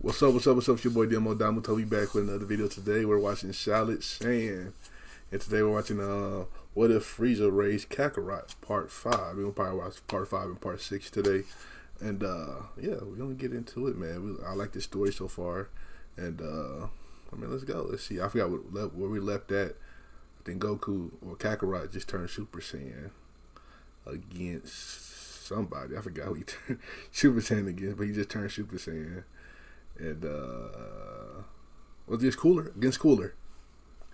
What's up, what's up, what's up? It's your boy Domuto. We back with another video today. We're watching Solid Saiyan. And today we're watching What If Frieza Raised Kakarot, Part 5. We're going to probably watch Part 5 and Part 6 today. And yeah, we're going to get into it, man. I like this story so far. And I mean, let's go. Let's see. I forgot where we left at. I think Goku or Kakarot just turned Super Saiyan against somebody. I forgot who he turned Super Saiyan against, but he just turned Super Saiyan. And was this Cooler against Cooler?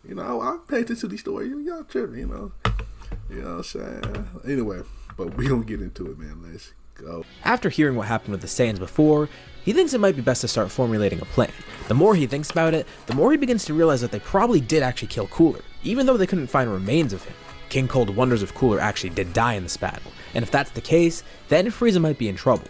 You know, I pay attention to these stories. Y'all tripping, you know what I'm saying? Anyway, but we gonna get into it, man. Let's go. After hearing what happened with the Saiyans before, he thinks it might be best to start formulating a plan. The more he thinks about it, the more he begins to realize that they probably did actually kill Cooler, even though they couldn't find remains of him. King Cold wonders if Cooler actually did die in this battle, and if that's the case, then Frieza might be in trouble.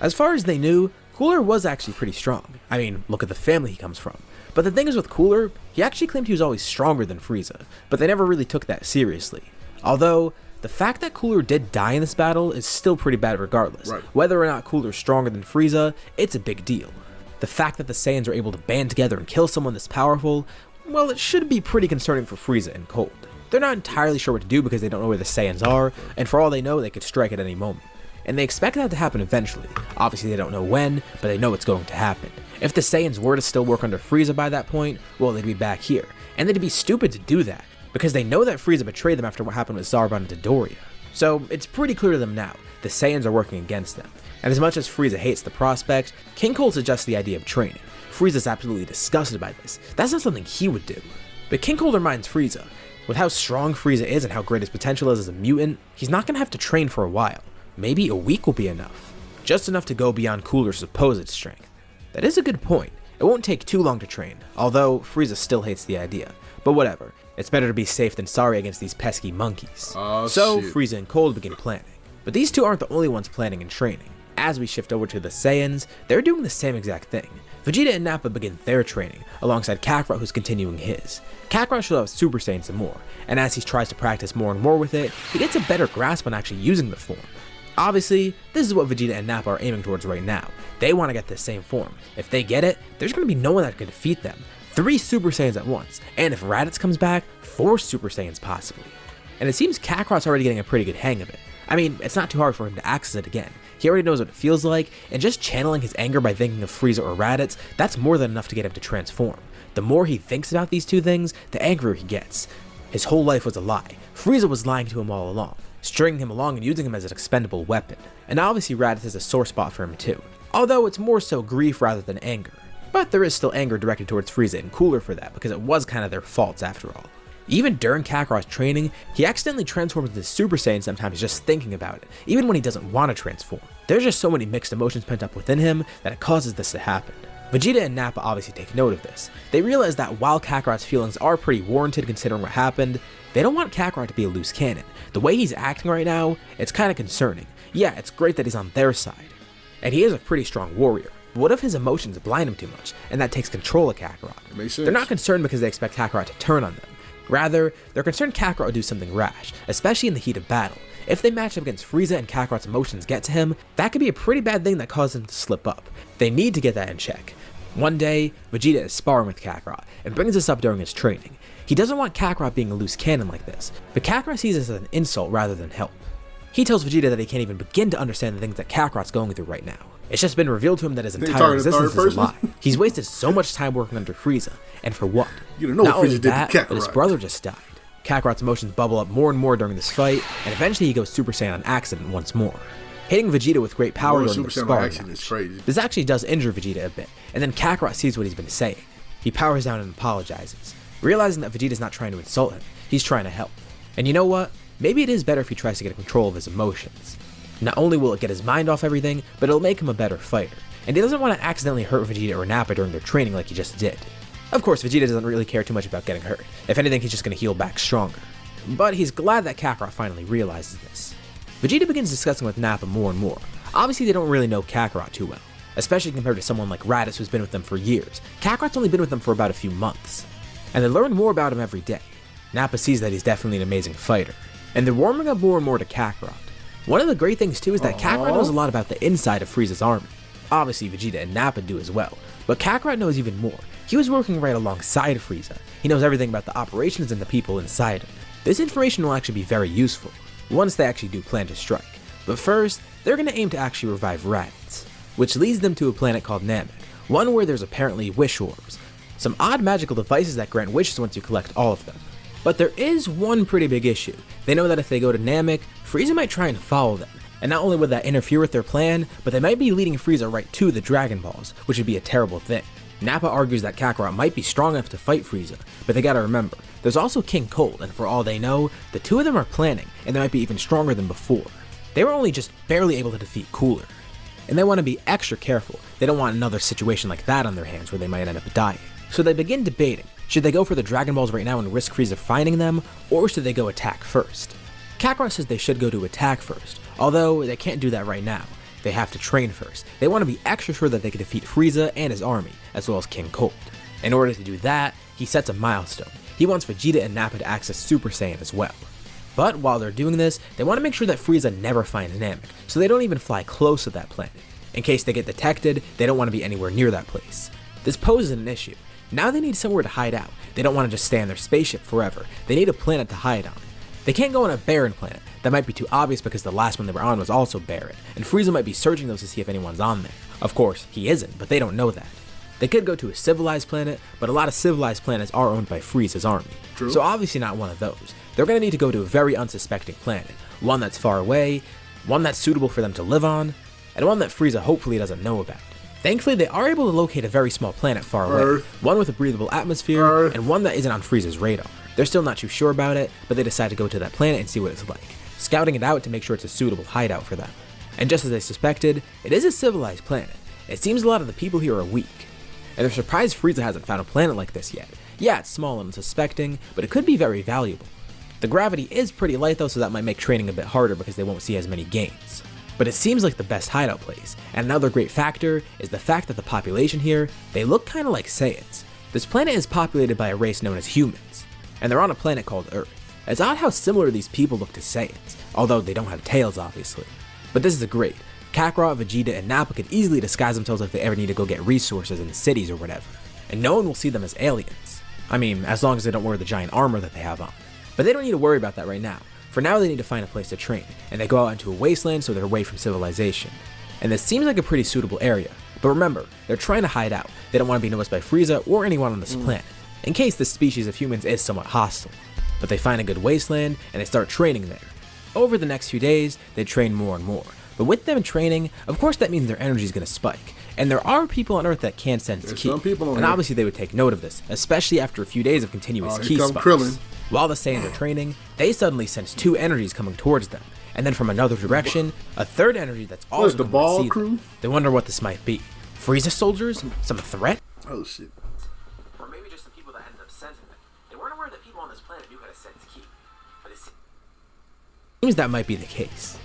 As far as they knew, Cooler was actually pretty strong. I mean, look at the family he comes from. But the thing is with Cooler, he actually claimed he was always stronger than Frieza, but they never really took that seriously. Although, the fact that Cooler did die in this battle is still pretty bad regardless. Right. Whether or not Cooler's stronger than Frieza, it's a big deal. The fact that the Saiyans are able to band together and kill someone this powerful, well, it should be pretty concerning for Frieza and Cold. They're not entirely sure what to do because they don't know where the Saiyans are, and for all they know, they could strike at any moment. And they expect that to happen eventually. Obviously they don't know when, but they know it's going to happen. If the Saiyans were to still work under Frieza by that point, well, they'd be back here. And they'd be stupid to do that, because they know that Frieza betrayed them after what happened with Zarbon and Dodoria. So it's pretty clear to them now, the Saiyans are working against them. And as much as Frieza hates the prospect, King Cold suggests the idea of training. Frieza's absolutely disgusted by this. That's not something he would do. But King Cold reminds Frieza, with how strong Frieza is and how great his potential is as a mutant, he's not going to have to train for a while. Maybe a week will be enough. Just enough to go beyond Cooler's supposed strength. That is a good point. It won't take too long to train, although Frieza still hates the idea. But whatever, it's better to be safe than sorry against these pesky monkeys. So Shit. Frieza and Cold begin planning. But these two aren't the only ones planning and training. As we shift over to the Saiyans, they're doing the same exact thing. Vegeta and Nappa begin their training, alongside Kakarot who's continuing his. Kakarot shows off Super Saiyan some more, and as he tries to practice more and more with it, he gets a better grasp on actually using the form. Obviously, this is what Vegeta and Nappa are aiming towards right now. They want to get this same form. If they get it, there's going to be no one that can defeat them. 3 Super Saiyans at once, and if Raditz comes back, 4 Super Saiyans possibly. And it seems Kakarot's already getting a pretty good hang of it. I mean, it's not too hard for him to access it again. He already knows what it feels like, and just channeling his anger by thinking of Frieza or Raditz, that's more than enough to get him to transform. The more he thinks about these two things, the angrier he gets. His whole life was a lie. Frieza was lying to him all along, stringing him along and using him as an expendable weapon. And obviously Raditz is a sore spot for him too, although it's more so grief rather than anger. But there is still anger directed towards Frieza and Cooler for that, because it was kind of their faults after all. Even during Kakarot's training, he accidentally transforms into Super Saiyan sometimes just thinking about it, even when he doesn't want to transform. There's just so many mixed emotions pent up within him that it causes this to happen. Vegeta and Nappa obviously take note of this. They realize that while Kakarot's feelings are pretty warranted considering what happened, they don't want Kakarot to be a loose cannon. The way he's acting right now, it's kind of concerning. Yeah, it's great that he's on their side, and he is a pretty strong warrior. But what if his emotions blind him too much, and that takes control of Kakarot? Makes sense. They're not concerned because they expect Kakarot to turn on them. Rather, they're concerned Kakarot will do something rash, especially in the heat of battle. If they match up against Frieza and Kakarot's emotions get to him, that could be a pretty bad thing that causes him to slip up. They need to get that in check. One day, Vegeta is sparring with Kakarot, and brings this up during his training. He doesn't want Kakarot being a loose cannon like this, but Kakarot sees this as an insult rather than help. He tells Vegeta that he can't even begin to understand the things that Kakarot's going through right now. It's just been revealed to him that his entire existence is a lie. He's wasted so much time working under Frieza, and for what? You don't know Not what only Frieza did to that, Kakarot. but his brother just died. Kakarot's emotions bubble up more and more during this fight, and eventually he goes Super Saiyan on accident once more, hitting Vegeta with great power during the sparring match. This actually does injure Vegeta a bit, and then Kakarot sees what he's been saying. He powers down and apologizes, realizing that Vegeta's not trying to insult him, he's trying to help. And you know what? Maybe it is better if he tries to get control of his emotions. Not only will it get his mind off everything, but it'll make him a better fighter. And he doesn't want to accidentally hurt Vegeta or Nappa during their training like he just did. Of course, Vegeta doesn't really care too much about getting hurt. If anything, he's just going to heal back stronger. But he's glad that Kakarot finally realizes this. Vegeta begins discussing with Nappa more and more. Obviously, they don't really know Kakarot too well, especially compared to someone like Raditz who's been with them for years. Kakarot's only been with them for about a few months, and they learn more about him every day. Nappa sees that he's definitely an amazing fighter, and they're warming up more and more to Kakarot. One of the great things too is that Kakarot knows a lot about the inside of Frieza's army. Obviously, Vegeta and Nappa do as well, but Kakarot knows even more. He was working right alongside Frieza. He knows everything about the operations and the people inside it. This information will actually be very useful, once they actually do plan to strike. But first, they're going to aim to actually revive Raditz, which leads them to a planet called Namek, one where there's apparently wish orbs, some odd magical devices that grant wishes once you collect all of them. But there is one pretty big issue. They know that if they go to Namek, Frieza might try and follow them, and not only would that interfere with their plan, but they might be leading Frieza right to the Dragon Balls, which would be a terrible thing. Nappa argues that Kakarot might be strong enough to fight Frieza, but they gotta remember, there's also King Cold, and for all they know, the two of them are planning, and they might be even stronger than before. They were only just barely able to defeat Cooler, and they want to be extra careful. They don't want another situation like that on their hands where they might end up dying. So they begin debating, should they go for the Dragon Balls right now and risk Frieza finding them, or should they go attack first? Kakarot says they should go to attack first, although they can't do that right now. They have to train first. They want to be extra sure that they can defeat Frieza and his army, as well as King Cold. In order to do that, he sets a milestone. He wants Vegeta and Nappa to access Super Saiyan as well. But while they're doing this, they want to make sure that Frieza never finds Namek, so they don't even fly close to that planet. In case they get detected, they don't want to be anywhere near that place. This poses an issue. Now they need somewhere to hide out. They don't want to just stay on their spaceship forever. They need a planet to hide on. They can't go on a barren planet. That might be too obvious because the last one they were on was also barren, and Frieza might be searching those to see if anyone's on there. Of course, he isn't, but they don't know that. They could go to a civilized planet, but a lot of civilized planets are owned by Frieza's army. True. So obviously not one of those. They're going to need to go to a very unsuspecting planet, one that's far away, one that's suitable for them to live on, and one that Frieza hopefully doesn't know about. Thankfully, they are able to locate a very small planet far away, one with a breathable atmosphere, and one that isn't on Frieza's radar. They're still not too sure about it, but they decide to go to that planet and see what it's like, scouting it out to make sure it's a suitable hideout for them. And just as they suspected, it is a civilized planet. It seems a lot of the people here are weak, and they're surprised Frieza hasn't found a planet like this yet. Yeah, it's small and unsuspecting, but it could be very valuable. The gravity is pretty light though, so that might make training a bit harder because they won't see as many gains. But it seems like the best hideout place, and another great factor is the fact that the population here, they look kinda like Saiyans. This planet is populated by a race known as humans, and they're on a planet called Earth. It's odd how similar these people look to Saiyans, although they don't have tails obviously. But this is great. Kakarot, Vegeta, and Nappa could easily disguise themselves if they ever need to go get resources in cities or whatever, and no one will see them as aliens. I mean, as long as they don't wear the giant armor that they have on. But they don't need to worry about that right now. For now, they need to find a place to train, and they go out into a wasteland so they're away from civilization. And this seems like a pretty suitable area, but remember, they're trying to hide out. They don't want to be noticed by Frieza or anyone on this planet, in case this species of humans is somewhat hostile. But they find a good wasteland, and they start training there. Over the next few days, they train more and more. But with them training, of course that means their energy is going to spike. And there are people on Earth that can sense ki, and obviously they would take note of this, especially after a few days of continuous ki spikes. Krillin. While the Saiyans are training, they suddenly sense two energies coming towards them, and then from another direction, a third energy that's also the coming ball to see crew? them. They wonder what this might be. Frieza soldiers? Some threat? Oh shit. Or maybe just the people that ended up sensing it. They weren't aware that people on this planet knew how to sense ki, but it seems that might be the case.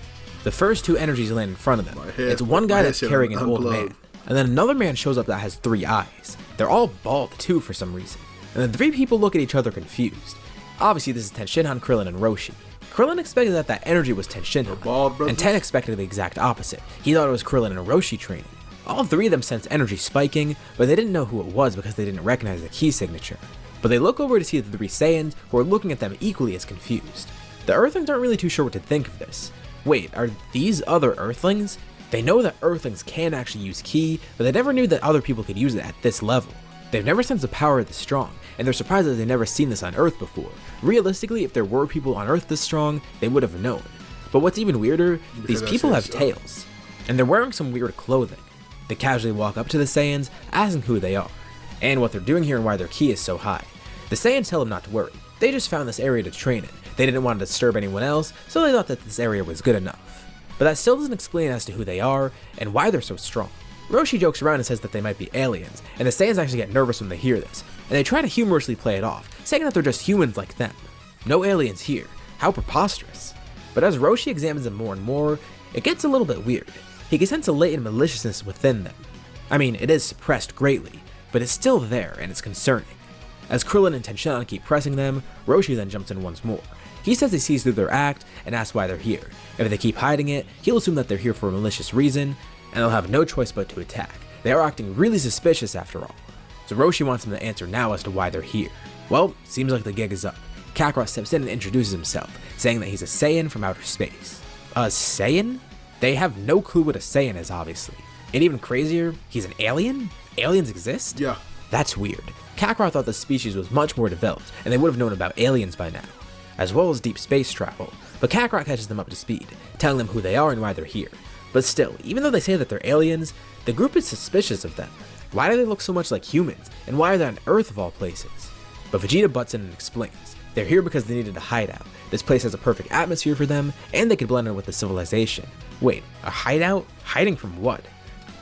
The first two energies land in front of them. It's one guy that's carrying an old man, and then another man shows up that has three eyes. They're all bald too for some reason, and the three people look at each other confused. Obviously this is Tenshinhan, Krillin, and Roshi. Krillin expected that energy was Tenshinhan, and Ten expected the exact opposite. He thought it was Krillin and Roshi training. All three of them sensed energy spiking, but they didn't know who it was because they didn't recognize the key signature. But they look over to see the three Saiyans, who are looking at them equally as confused. The Earthlings aren't really too sure what to think of this. Wait, are these other Earthlings? They know that Earthlings can actually use ki, but they never knew that other people could use it at this level. They've never sensed the power this strong, and they're surprised that they've never seen this on Earth before. Realistically, if there were people on Earth this strong, they would have known. But what's even weirder, these people have tails, and they're wearing some weird clothing. They casually walk up to the Saiyans, asking who they are, and what they're doing here and why their ki is so high. The Saiyans tell them not to worry. They just found this area to train in. They didn't want to disturb anyone else, so they thought that this area was good enough. But that still doesn't explain as to who they are and why they're so strong. Roshi jokes around and says that they might be aliens, and the Saiyans actually get nervous when they hear this, and they try to humorously play it off, saying that they're just humans like them. No aliens here. How preposterous. But as Roshi examines them more and more, it gets a little bit weird. He can sense a latent maliciousness within them. I mean, it is suppressed greatly, but it's still there and it's concerning. As Krillin and Tenshinhan keep pressing them, Roshi then jumps in once more. He says he sees through their act and asks why they're here. If they keep hiding it, he'll assume that they're here for a malicious reason, and they'll have no choice but to attack. They are acting really suspicious after all. So Roshi wants them to answer now as to why they're here. Well, seems like the gig is up. Kakarot steps in and introduces himself, saying that he's a Saiyan from outer space. A Saiyan? They have no clue what a Saiyan is, obviously. And even crazier, he's an alien? Aliens exist? Yeah. That's weird. Kakarot thought the species was much more developed, and they would have known about aliens by now, as well as deep space travel. But Kakarot catches them up to speed, telling them who they are and why they're here. But still, even though they say that they're aliens, the group is suspicious of them. Why do they look so much like humans, and why are they on Earth of all places? But Vegeta butts in and explains. They're here because they needed a hideout. This place has a perfect atmosphere for them, and they could blend in with the civilization. Wait, a hideout? Hiding from what?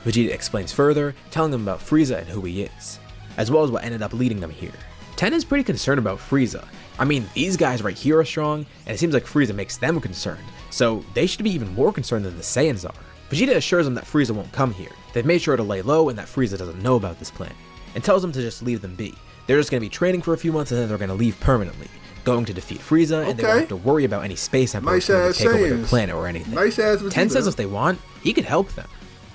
Vegeta explains further, telling them about Frieza and who he is, as well as what ended up leading them here. Ten is pretty concerned about Frieza. I mean, these guys right here are strong, and it seems like Frieza makes them concerned, so they should be even more concerned than the Saiyans are. Vegeta assures them that Frieza won't come here. They've made sure to lay low and that Frieza doesn't know about this plan, and tells them to just leave them be. They're just going to be training for a few months and then they're going to leave permanently, going to defeat Frieza, and they won't have to worry about any space emperors trying to take over their planet or anything. Ten says if they want, he could help them.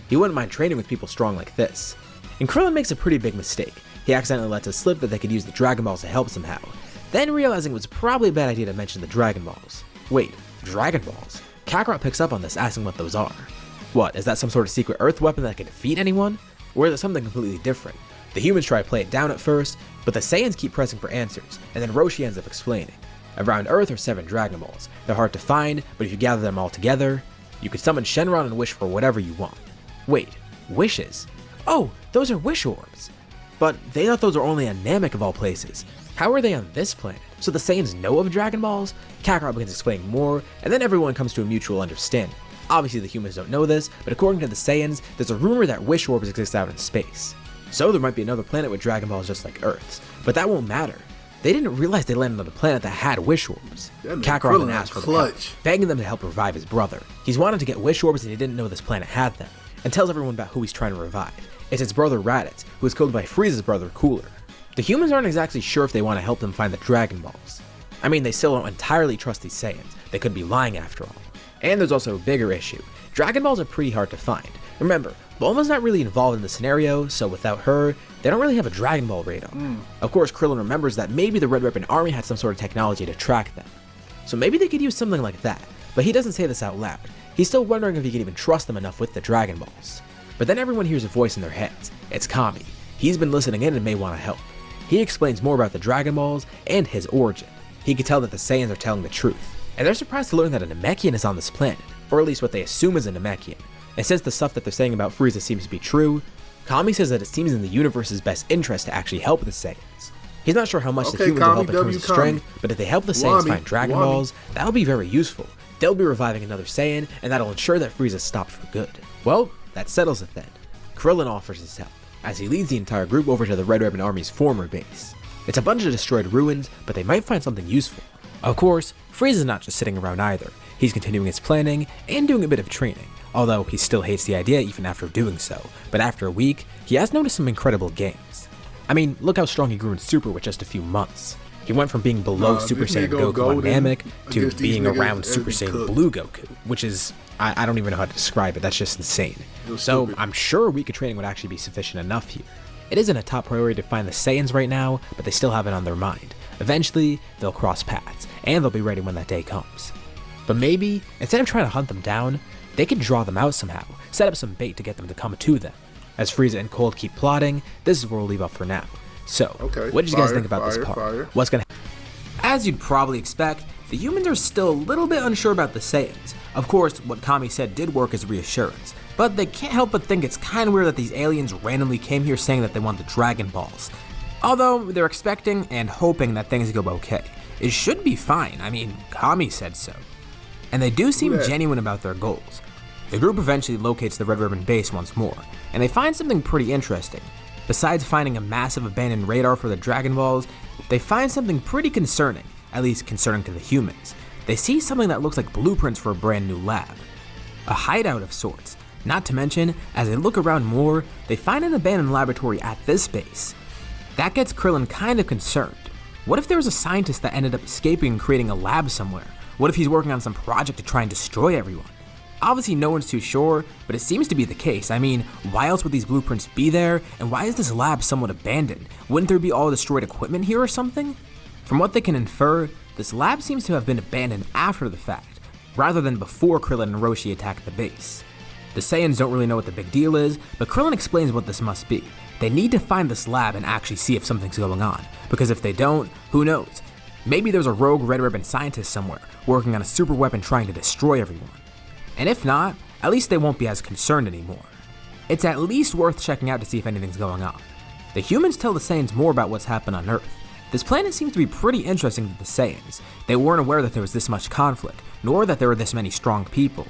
He wouldn't mind training with people strong like this. And Krillin makes a pretty big mistake. He accidentally lets it slip that they could use the Dragon Balls to help somehow, then realizing it was probably a bad idea to mention the Dragon Balls. Wait, Dragon Balls? Kakarot picks up on this, asking what those are. What, is that some sort of secret Earth weapon that can defeat anyone? Or is it something completely different? The humans try to play it down at first, but the Saiyans keep pressing for answers, and then Roshi ends up explaining. Around Earth are 7 Dragon Balls. They're hard to find, but if you gather them all together, you can summon Shenron and wish for whatever you want. Wait, wishes? Oh, those are wish orbs. But they thought those were only on Namek of all places. How are they on this planet? So the Saiyans know of Dragon Balls? Kakarot begins explaining more, and then everyone comes to a mutual understanding. Obviously the humans don't know this, but according to the Saiyans, there's a rumor that wish orbs exist out in space. So there might be another planet with Dragon Balls just like Earth's, but that won't matter. They didn't realize they landed on a planet that had wish orbs. Kakarot then asked for the help, begging them to help revive his brother. He's wanted to get wish orbs and he didn't know this planet had them, and tells everyone about who he's trying to revive. It's his brother Raditz, who was killed by Frieza's brother Cooler. The humans aren't exactly sure if they want to help them find the Dragon Balls. I mean, they still don't entirely trust these Saiyans. They could be lying after all. And there's also a bigger issue. Dragon Balls are pretty hard to find. Remember, Bulma's not really involved in the scenario, so without her, they don't really have a Dragon Ball radar. Of course, Krillin remembers that maybe the Red Ribbon Army had some sort of technology to track them. So maybe they could use something like that, but he doesn't say this out loud. He's still wondering if he can even trust them enough with the Dragon Balls. But then everyone hears a voice in their heads. It's Kami. He's been listening in and may want to help. He explains more about the Dragon Balls and his origin. He can tell that the Saiyans are telling the truth, and they're surprised to learn that a Namekian is on this planet, or at least what they assume is a Namekian. And since the stuff that they're saying about Frieza seems to be true, Kami says that it seems in the universe's best interest to actually help the Saiyans. He's not sure how much the humans will help in terms of strength, but if they help the Saiyans find Dragon Balls, that'll be very useful. They'll be reviving another Saiyan, and that'll ensure that Frieza stopped for good. Well, that settles it then. Krillin offers his help, as he leads the entire group over to the Red Ribbon Army's former base. It's a bunch of destroyed ruins, but they might find something useful. Of course, Frieza's not just sitting around either. He's continuing his planning and doing a bit of training, although he still hates the idea even after doing so. But after a week, he has noticed some incredible gains. I mean, look how strong he grew in Super with just a few months. He went from being below Super Saiyan Goku on Namek to being around Super Saiyan Blue Goku, which is, I don't even know how to describe it, that's just insane. So I'm sure a week of training would actually be sufficient enough here. It isn't a top priority to find the Saiyans right now, but they still have it on their mind. Eventually, they'll cross paths, and they'll be ready when that day comes. But maybe, instead of trying to hunt them down, they could draw them out somehow, set up some bait to get them to come to them. As Frieza and Cold keep plotting, this is where we'll leave up for now. So, what did you guys think about this part? What's gonna happen? As you'd probably expect, the humans are still a little bit unsure about the Saiyans. Of course, what Kami said did work as reassurance, but they can't help but think it's kinda weird that these aliens randomly came here saying that they want the Dragon Balls. Although, they're expecting and hoping that things go okay. It should be fine, I mean, Kami said so. And they do seem genuine about their goals. The group eventually locates the Red Ribbon base once more, and they find something pretty interesting. Besides finding a massive abandoned radar for the Dragon Balls, they find something pretty concerning, at least concerning to the humans. They see something that looks like blueprints for a brand new lab. A hideout of sorts. Not to mention, as they look around more, they find an abandoned laboratory at this base. That gets Krillin kind of concerned. What if there was a scientist that ended up escaping and creating a lab somewhere? What if he's working on some project to try and destroy everyone? Obviously no one's too sure, but it seems to be the case. I mean, why else would these blueprints be there, and why is this lab somewhat abandoned? Wouldn't there be all destroyed equipment here or something? From what they can infer, this lab seems to have been abandoned after the fact, rather than before Krillin and Roshi attacked the base. The Saiyans don't really know what the big deal is, but Krillin explains what this must be. They need to find this lab and actually see if something's going on, because if they don't, who knows? Maybe there's a rogue Red Ribbon scientist somewhere, working on a super weapon trying to destroy everyone. And if not, at least they won't be as concerned anymore. It's at least worth checking out to see if anything's going on. The humans tell the Saiyans more about what's happened on Earth. This planet seems to be pretty interesting to the Saiyans. They weren't aware that there was this much conflict, nor that there were this many strong people.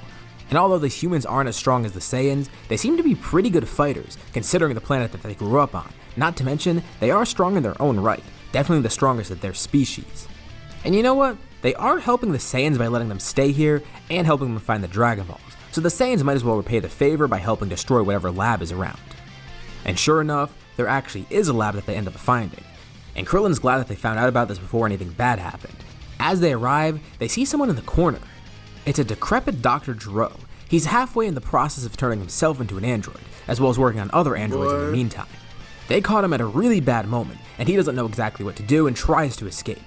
And although the humans aren't as strong as the Saiyans, they seem to be pretty good fighters, considering the planet that they grew up on. Not to mention, they are strong in their own right, definitely the strongest of their species. And you know what? They are helping the Saiyans by letting them stay here and helping them find the Dragon Balls, so the Saiyans might as well repay the favor by helping destroy whatever lab is around. And sure enough, there actually is a lab that they end up finding, and Krillin's glad that they found out about this before anything bad happened. As they arrive, they see someone in the corner. It's a decrepit Dr. Gero. He's halfway in the process of turning himself into an android, as well as working on other androids in the meantime. They caught him at a really bad moment, and he doesn't know exactly what to do and tries to escape.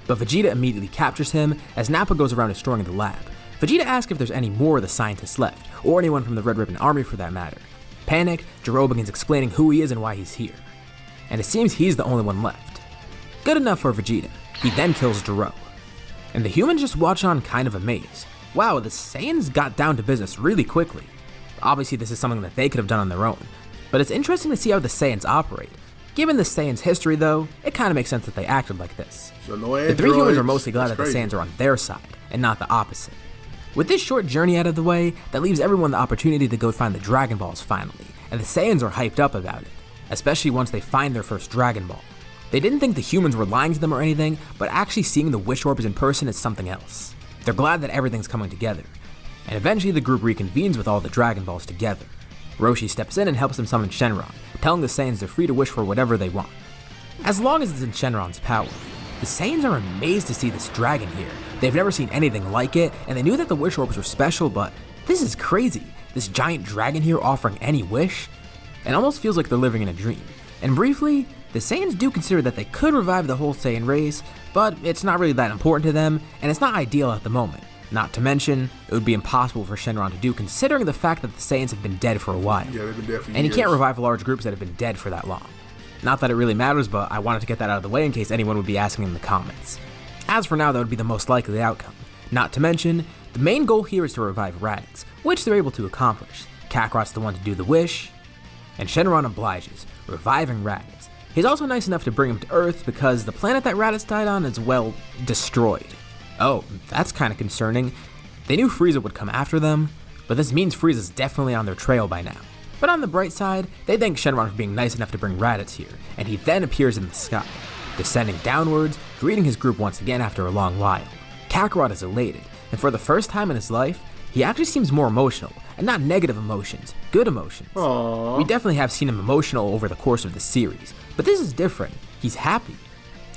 But Vegeta immediately captures him as Nappa goes around destroying the lab. Vegeta asks if there's any more of the scientists left, or anyone from the Red Ribbon Army for that matter. Panicked, Gero begins explaining who he is and why he's here. And it seems he's the only one left. Good enough for Vegeta. He then kills Gero. And the humans just watch on kind of amazed. Wow, the Saiyans got down to business really quickly. Obviously this is something that they could have done on their own, but it's interesting to see how the Saiyans operate. Given the Saiyans' history though, it kinda makes sense that they acted like this. So no the three humans are mostly glad that the Saiyans are on their side, and not the opposite. With this short journey out of the way, that leaves everyone the opportunity to go find the Dragon Balls finally, and the Saiyans are hyped up about it, especially once they find their first Dragon Ball. They didn't think the humans were lying to them or anything, but actually seeing the Wish Orbs in person is something else. They're glad that everything's coming together, and eventually the group reconvenes with all the Dragon Balls together. Roshi steps in and helps them summon Shenron, telling the Saiyans they're free to wish for whatever they want, as long as it's in Shenron's power. The Saiyans are amazed to see this dragon here. They've never seen anything like it, and they knew that the Wish Orbs were special, but this is crazy. This giant dragon here offering any wish? It almost feels like they're living in a dream. And briefly, the Saiyans do consider that they could revive the whole Saiyan race, but it's not really that important to them, and it's not ideal at the moment. Not to mention, it would be impossible for Shenron to do considering the fact that the Saiyans have been dead for a while. Yeah, they've been dead for years. And you can't revive large groups that have been dead for that long. Not that it really matters, but I wanted to get that out of the way in case anyone would be asking in the comments. As for now, that would be the most likely outcome. Not to mention, the main goal here is to revive Raditz, which they're able to accomplish. Kakarot's the one to do the wish, and Shenron obliges, reviving Raditz. He's also nice enough to bring him to Earth because the planet that Raditz died on is, well, destroyed. Oh, that's kinda concerning. They knew Frieza would come after them, but this means Frieza's definitely on their trail by now. But on the bright side, they thank Shenron for being nice enough to bring Raditz here, and he then appears in the sky, descending downwards, greeting his group once again after a long while. Kakarot is elated, and for the first time in his life, he actually seems more emotional, and not negative emotions, good emotions. Aww. We definitely have seen him emotional over the course of the series, but this is different. He's happy.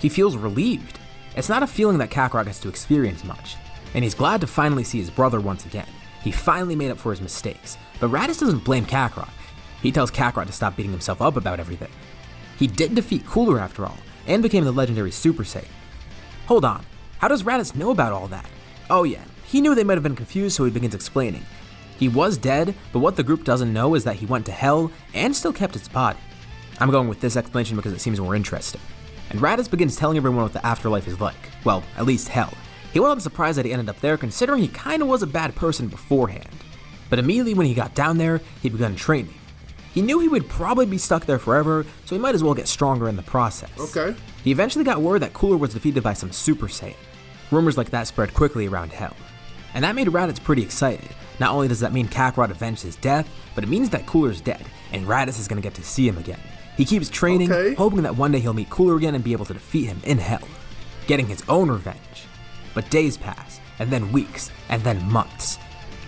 He feels relieved. It's not a feeling that Kakarot gets to experience much, and he's glad to finally see his brother once again. He finally made up for his mistakes, but Raditz doesn't blame Kakarot. He tells Kakarot to stop beating himself up about everything. He did defeat Cooler after all, and became the legendary Super Saiyan. Hold on, how does Raditz know about all that? Oh yeah, he knew they might have been confused, so he begins explaining. He was dead, but what the group doesn't know is that he went to hell and still kept his body. I'm going with this explanation because it seems more interesting. And Raditz begins telling everyone what the afterlife is like. Well, at least hell. He wasn't surprised that he ended up there considering he kinda was a bad person beforehand. But immediately when he got down there, he began training. He knew he would probably be stuck there forever, so he might as well get stronger in the process. Okay. He eventually got word that Cooler was defeated by some Super Saiyan. Rumors like that spread quickly around hell. And that made Raditz pretty excited. Not only does that mean Kakarot avenged his death, but it means that Cooler's dead, and Raditz is gonna get to see him again. He keeps training, hoping that one day he'll meet Cooler again and be able to defeat him in hell, getting his own revenge. But days pass, and then weeks, and then months.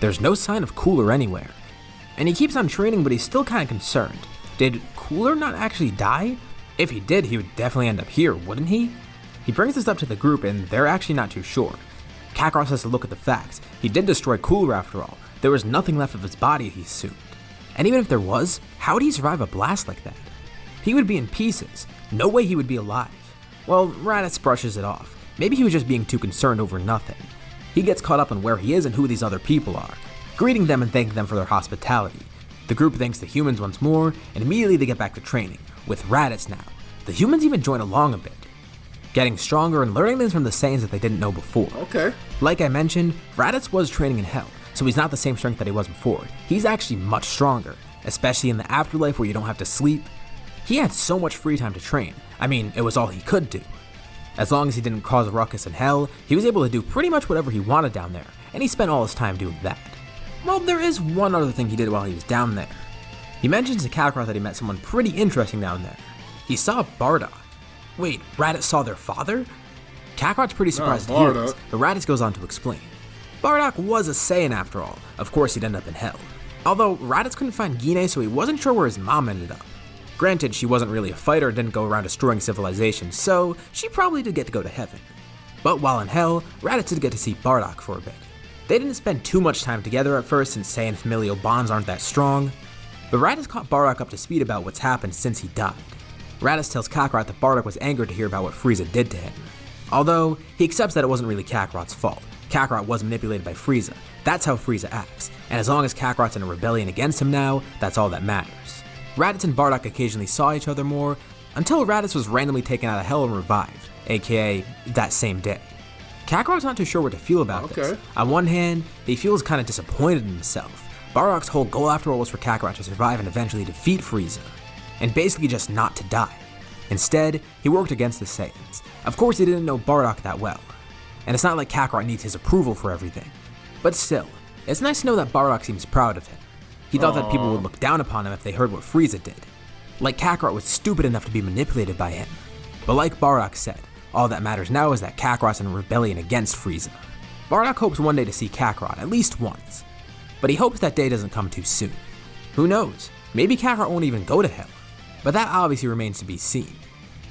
There's no sign of Cooler anywhere. And he keeps on training, but he's still kinda concerned. Did Cooler not actually die? If he did, he would definitely end up here, wouldn't he? He brings this up to the group, and they're actually not too sure. Kakarot has to look at the facts. He did destroy Cooler after all, There was nothing left of his body, he assumed. And even if there was, how would he survive a blast like that? He would be in pieces. No way he would be alive. Well, Raditz brushes it off. Maybe he was just being too concerned over nothing. He gets caught up on where he is and who these other people are, greeting them and thanking them for their hospitality. The group thanks the humans once more, and immediately they get back to training, with Raditz now. The humans even join along a bit, getting stronger and learning things from the Saiyans that they didn't know before. Okay. Like I mentioned, Raditz was training in Hell, so he's not the same strength that he was before. He's actually much stronger, especially in the afterlife where you don't have to sleep. He had so much free time to train. I mean, it was all he could do. As long as he didn't cause a ruckus in Hell, he was able to do pretty much whatever he wanted down there, and he spent all his time doing that. Well, there is one other thing he did while he was down there. He mentions to Kakarot that he met someone pretty interesting down there. He saw Bardock. Wait, Raditz saw their father? Kakarot's pretty surprised to hear this, but Raditz goes on to explain. Bardock was a Saiyan after all. Of course he'd end up in Hell. Although Raditz couldn't find Gine, so he wasn't sure where his mom ended up. Granted, she wasn't really a fighter and didn't go around destroying civilizations, so she probably did get to go to heaven. But while in Hell, Raditz did get to see Bardock for a bit. They didn't spend too much time together at first since Saiyan familial bonds aren't that strong, but Raditz caught Bardock up to speed about what's happened since he died. Raditz tells Kakarot that Bardock was angered to hear about what Frieza did to him. Although, he accepts that it wasn't really Kakarot's fault. Kakarot was manipulated by Frieza. That's how Frieza acts, and as long as Kakarot's in a rebellion against him now, that's all that matters. Raditz and Bardock occasionally saw each other more, until Raditz was randomly taken out of Hell and revived, aka that same day. Kakarot's not too sure what to feel about this. On one hand, he feels kind of disappointed in himself. Bardock's whole goal after all was for Kakarot to survive and eventually defeat Frieza, and basically just not to die. Instead, he worked against the Saiyans. Of course, he didn't know Bardock that well, and it's not like Kakarot needs his approval for everything. But still, it's nice to know that Bardock seems proud of him. He thought that people would look down upon him if they heard what Frieza did. Like Kakarot was stupid enough to be manipulated by him. But like Bardock said, all that matters now is that Kakarot's in a rebellion against Frieza. Bardock hopes one day to see Kakarot, at least once. But he hopes that day doesn't come too soon. Who knows, maybe Kakarot won't even go to Hell. But that obviously remains to be seen.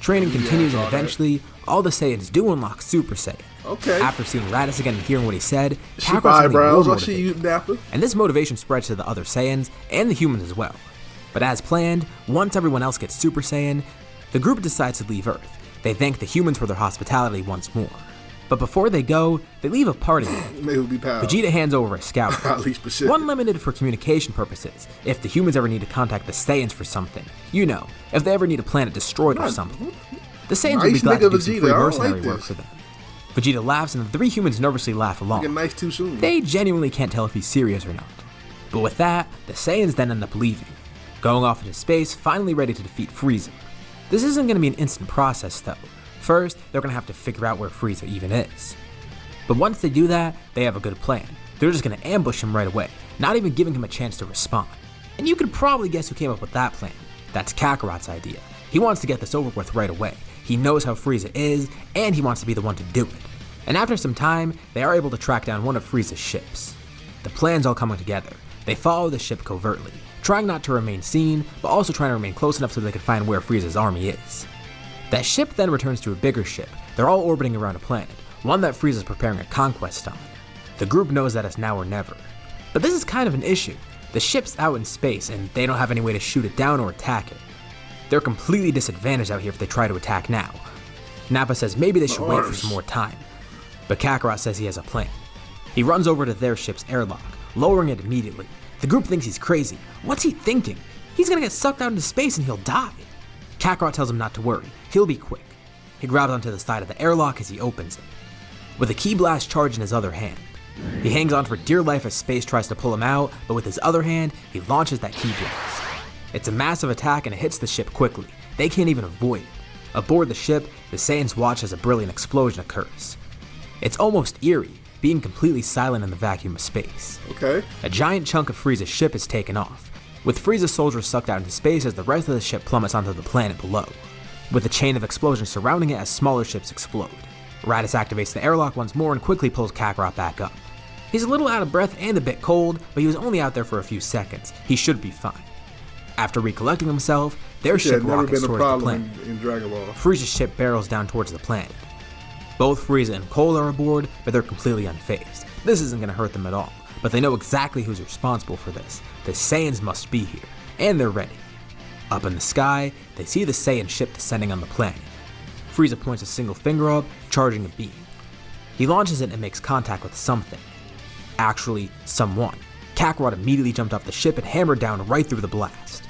Training continues and eventually, all the Saiyans do unlock Super Saiyan. Okay. After seeing Raditz again and hearing what he said, Kakarot's more motivated. And this motivation spreads to the other Saiyans and the humans as well. But as planned, once everyone else gets Super Saiyan, the group decides to leave Earth. They thank the humans for their hospitality once more. But before they go, they leave a party. Vegeta hands over a scout. One limited for communication purposes, if the humans ever need to contact the Saiyans for something. You know, if they ever need a planet destroyed or something. The Saiyans would be glad to do some free mercenary work for them. Vegeta laughs and the three humans nervously laugh along. They genuinely can't tell if he's serious or not. But with that, the Saiyans then end up leaving, going off into space, finally ready to defeat Frieza. This isn't going to be an instant process though. First, they're going to have to figure out where Frieza even is. But once they do that, they have a good plan. They're just going to ambush him right away, not even giving him a chance to respond. And you could probably guess who came up with that plan. That's Kakarot's idea. He wants to get this over with right away. He knows how Frieza is, and he wants to be the one to do it. And after some time, they are able to track down one of Frieza's ships. The plan's all coming together. They follow the ship covertly, trying not to remain seen, but also trying to remain close enough so they can find where Frieza's army is. That ship then returns to a bigger ship. They're all orbiting around a planet, one that Frieza's preparing a conquest on. The group knows that it's now or never. But this is kind of an issue. The ship's out in space, and they don't have any way to shoot it down or attack it. They're completely disadvantaged out here if they try to attack now. Nappa says maybe they should wait for some more time, but Kakarot says he has a plan. He runs over to their ship's airlock, lowering it immediately. The group thinks he's crazy. What's he thinking? He's gonna get sucked out into space and he'll die. Kakarot tells him not to worry, he'll be quick. He grabs onto the side of the airlock as he opens it, with a key blast charge in his other hand. He hangs on for dear life as space tries to pull him out, but with his other hand, he launches that key blast. It's a massive attack and it hits the ship quickly. They can't even avoid it. Aboard the ship, the Saiyans watch as a brilliant explosion occurs. It's almost eerie, being completely silent in the vacuum of space. A giant chunk of Frieza's ship is taken off, with Frieza's soldiers sucked out into space as the rest of the ship plummets onto the planet below, with a chain of explosions surrounding it as smaller ships explode. Raditz activates the airlock once more and quickly pulls Kakarot back up. He's a little out of breath and a bit cold, but he was only out there for a few seconds. He should be fine. After recollecting himself, their ship rockets towards the planet. Frieza's ship barrels down towards the planet. Both Frieza and Cole are aboard, but they're completely unfazed. This isn't going to hurt them at all. but they know exactly who's responsible for this. The Saiyans must be here, and they're ready. Up in the sky, they see the Saiyan ship descending on the planet. Frieza points a single finger up, charging a beam. He launches it and makes contact with something. Actually, someone. Kakarot immediately jumped off the ship and hammered down right through the blast,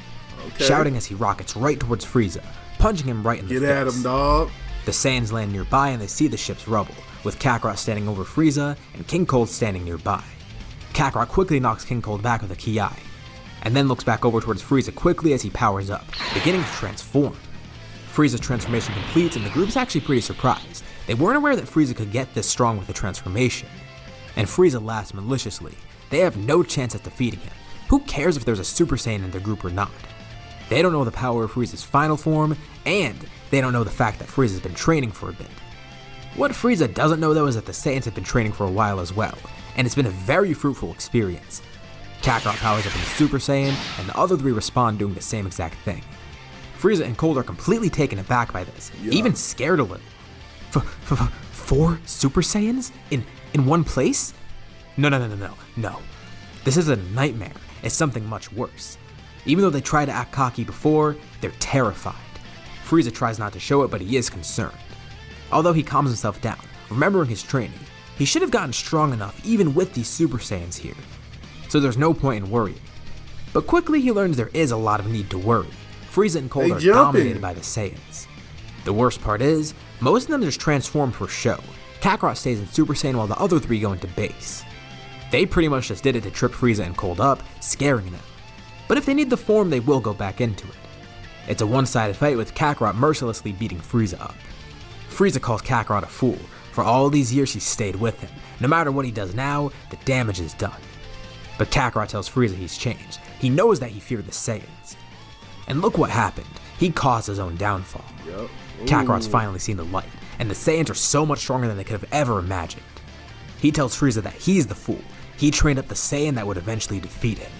shouting as he rockets right towards Frieza, punching him right in the face. Get at him, dog. The Saiyans land nearby and they see the ship's rubble, with Kakarot standing over Frieza and King Cold standing nearby. Kakarot quickly knocks King Cold back with a Ki, and then looks back over towards Frieza quickly as he powers up, beginning to transform. Frieza's transformation completes and the group's actually pretty surprised. They weren't aware that Frieza could get this strong with the transformation. And Frieza laughs maliciously. They have no chance at defeating him. Who cares if there's a Super Saiyan in their group or not? They don't know the power of Frieza's final form, and they don't know the fact that Frieza's been training for a bit. What Frieza doesn't know though is that the Saiyans have been training for a while as well, and it's been a very fruitful experience. Kakarot powers up into Super Saiyan, and the other three respond doing the same exact thing. Frieza and Cold are completely taken aback by this, even scared a little. 4 Super Saiyans? In one place? No. This is a nightmare. It's something much worse. Even though they tried to act cocky before, they're terrified. Frieza tries not to show it, but he is concerned. Although he calms himself down, remembering his training, he should have gotten strong enough even with these Super Saiyans here. So there's no point in worrying. But quickly he learns there is a lot of need to worry. Frieza and Cold are dominated by the Saiyans. The worst part is, most of them just transform for show. Kakarot stays in Super Saiyan while the other three go into base. They pretty much just did it to trip Frieza and Cold up, scaring them. But if they need the form, they will go back into it. It's a one-sided fight with Kakarot mercilessly beating Frieza up. Frieza calls Kakarot a fool. For all these years he stayed with him. No matter what he does now, the damage is done. But Kakarot tells Frieza he's changed. He knows that he feared the Saiyans. And look what happened. He caused his own downfall. Kakarot's finally seen the light, and the Saiyans are so much stronger than they could have ever imagined. He tells Frieza that he's the fool. He trained up the Saiyan that would eventually defeat him.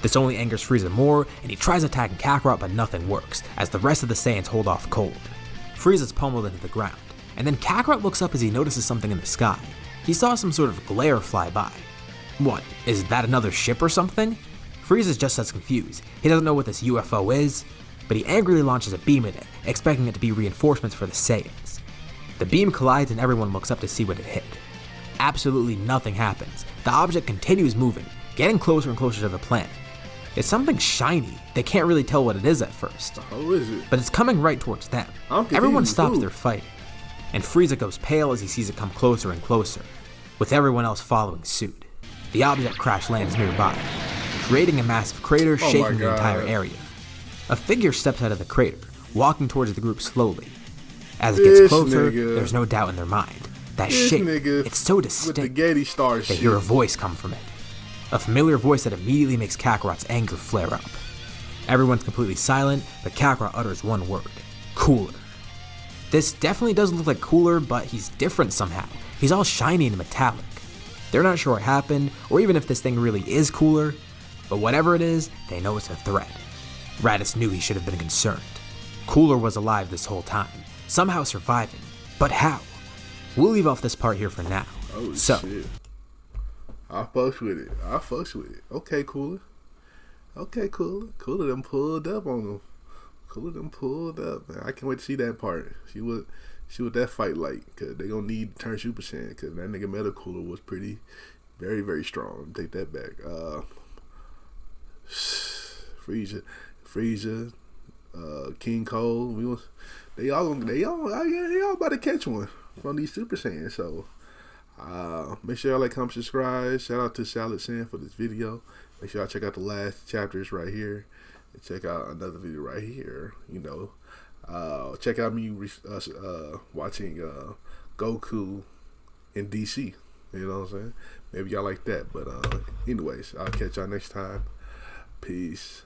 This only angers Frieza more, and he tries attacking Kakarot, but nothing works, as the rest of the Saiyans hold off Cold. Frieza's pummeled into the ground, and then Kakarot looks up as he notices something in the sky. He saw some sort of glare fly by. What, is that another ship or something? Frieza's just as confused. He doesn't know what this UFO is, but he angrily launches a beam at it, expecting it to be reinforcements for the Saiyans. The beam collides and everyone looks up to see what it hit. Absolutely nothing happens. The object continues moving, getting closer and closer to the planet. It's something shiny. They can't really tell what it is at first. Who is it? But it's coming right towards them. Everyone stops their fighting, and Frieza goes pale as he sees it come closer and closer, with everyone else following suit. The object crash lands nearby, creating a massive crater shaking the entire area. A figure steps out of the crater, walking towards the group slowly. As it gets closer, there's no doubt in their mind. That shape, it's so distinct. With the Getty Star they hear a voice come from it. A familiar voice that immediately makes Kakarot's anger flare up. Everyone's completely silent, but Kakarot utters one word: Cooler. This definitely doesn't look like Cooler, but he's different somehow. He's all shiny and metallic. They're not sure what happened, or even if this thing really is Cooler, but whatever it is, they know it's a threat. Raditz knew he should have been concerned. Cooler was alive this whole time, somehow surviving, but how? We'll leave off this part here for now. Oh, shit. I fucks with it. Okay, Cooler. Cooler done pulled up on him. Man, I can't wait to see that part. See what that fight like. Cause they gonna need to turn Super Saiyan. Cause that nigga Metal Cooler was pretty, very, very strong. Take that back. Frieza, King Cold. They all about to catch one from these Super Saiyans. So make sure y'all like, comment, subscribe. Shout out to Salad Sand for this video. Make sure y'all check out the last chapters right here, and check out another video right here. Check out me watching Goku in DC. You know what I'm saying? Maybe y'all like that. But anyways, I'll catch y'all next time. Peace.